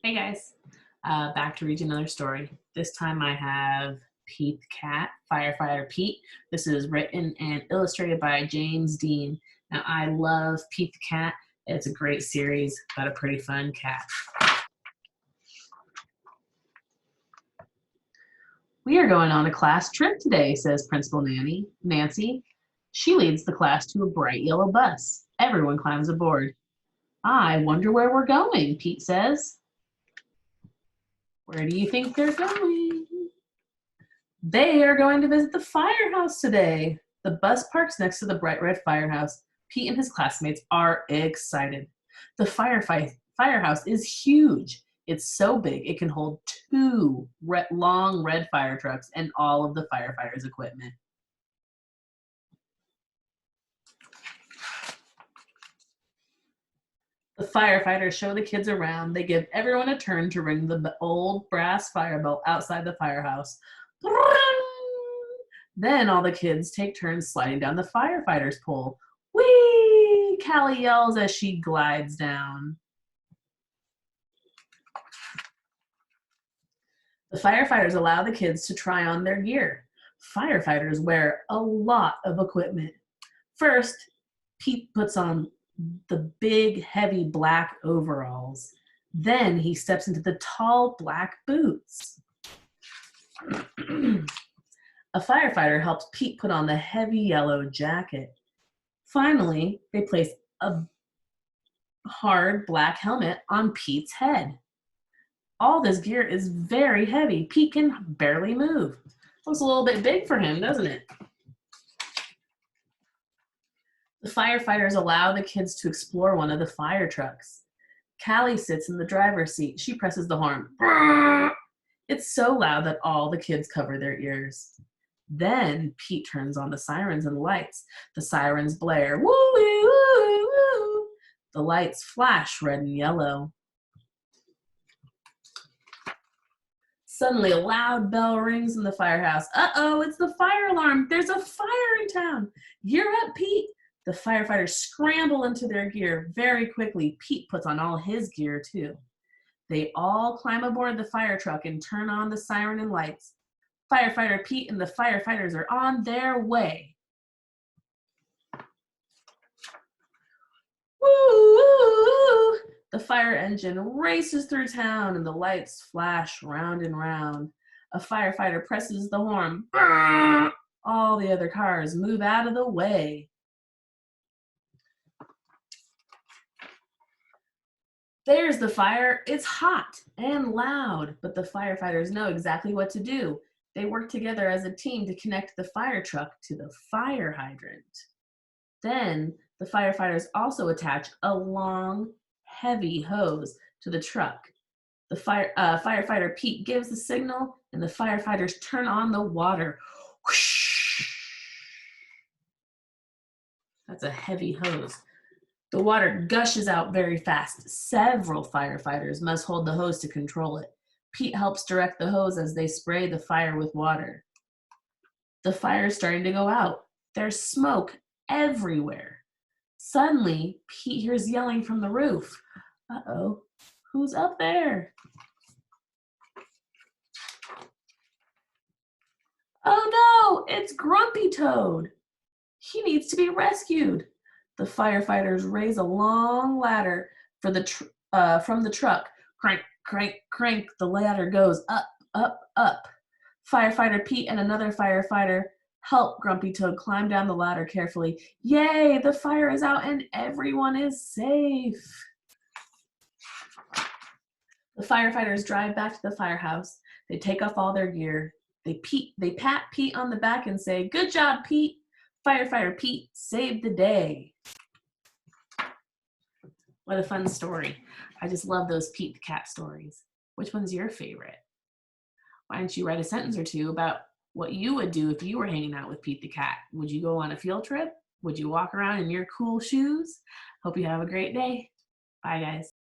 Hey guys, back to read you another story. This time I have Pete the Cat, Firefighter Pete. This is written and illustrated by James Dean. Now I love Pete the Cat. It's a great series about a pretty fun cat. We are going on a class trip today, says Principal Nancy. She leads the class to a bright yellow bus. Everyone climbs aboard. I wonder where we're going, Pete says. Where do you think they're going? They are going to visit the firehouse today. The bus parks next to the bright red firehouse. Pete and his classmates are excited. The firehouse is huge. It's so big it can hold two long red fire trucks and all of the firefighters' equipment. The firefighters show the kids around. They give everyone a turn to ring the old brass fire bell outside the firehouse. Then all the kids take turns sliding down the firefighter's pole. Whee! Callie yells as she glides down. The firefighters allow the kids to try on their gear. Firefighters wear a lot of equipment. First, Pete puts on the big, heavy black overalls. Then he steps into the tall black boots. A firefighter helps Pete put on the heavy yellow jacket. Finally, they place a hard black helmet on Pete's head. All this gear is very heavy. Pete can barely move. Looks a little bit big for him, doesn't it? The firefighters allow the kids to explore one of the fire trucks. Callie sits in the driver's seat. She presses the horn. It's so loud that all the kids cover their ears. Then Pete turns on the sirens and lights. The sirens blare. Woo, woo, woo, woo. The lights flash red and yellow. Suddenly, a loud bell rings in the firehouse. Uh-oh, it's the fire alarm. There's a fire in town. Gear up, Pete. The firefighters scramble into their gear very quickly. Pete puts on all his gear, too. They all climb aboard the fire truck and turn on the siren and lights. Firefighter Pete and the firefighters are on their way. Woo, woo, woo. The fire engine races through town and the lights flash round and round. A firefighter presses the horn. All the other cars move out of the way. There's the fire. It's hot and loud, but the firefighters know exactly what to do. They work together as a team to connect the fire truck to the fire hydrant. Then the firefighters also attach a long, heavy hose to the truck. The firefighter Pete gives the signal, and the firefighters turn on the water. Whoosh! That's a heavy hose. The water gushes out very fast. Several firefighters must hold the hose to control it. Pete helps direct the hose as they spray the fire with water. The fire is starting to go out. There's smoke everywhere. Suddenly, Pete hears yelling from the roof. Uh-oh, who's up there? Oh no, it's Grumpy Toad. He needs to be rescued. The firefighters raise a long ladder from the truck. Crank, crank, crank. The ladder goes up, up, up. Firefighter Pete and another firefighter help Grumpy Toad climb down the ladder carefully. Yay, the fire is out and everyone is safe. The firefighters drive back to the firehouse. They take off all their gear. They pat Pete on the back and say, "Good job, Pete. Firefighter Pete saved the day." What a fun story. I just love those Pete the Cat stories. Which one's your favorite? Why don't you write a sentence or two about what you would do if you were hanging out with Pete the Cat? Would you go on a field trip? Would you walk around in your cool shoes? Hope you have a great day. Bye, guys.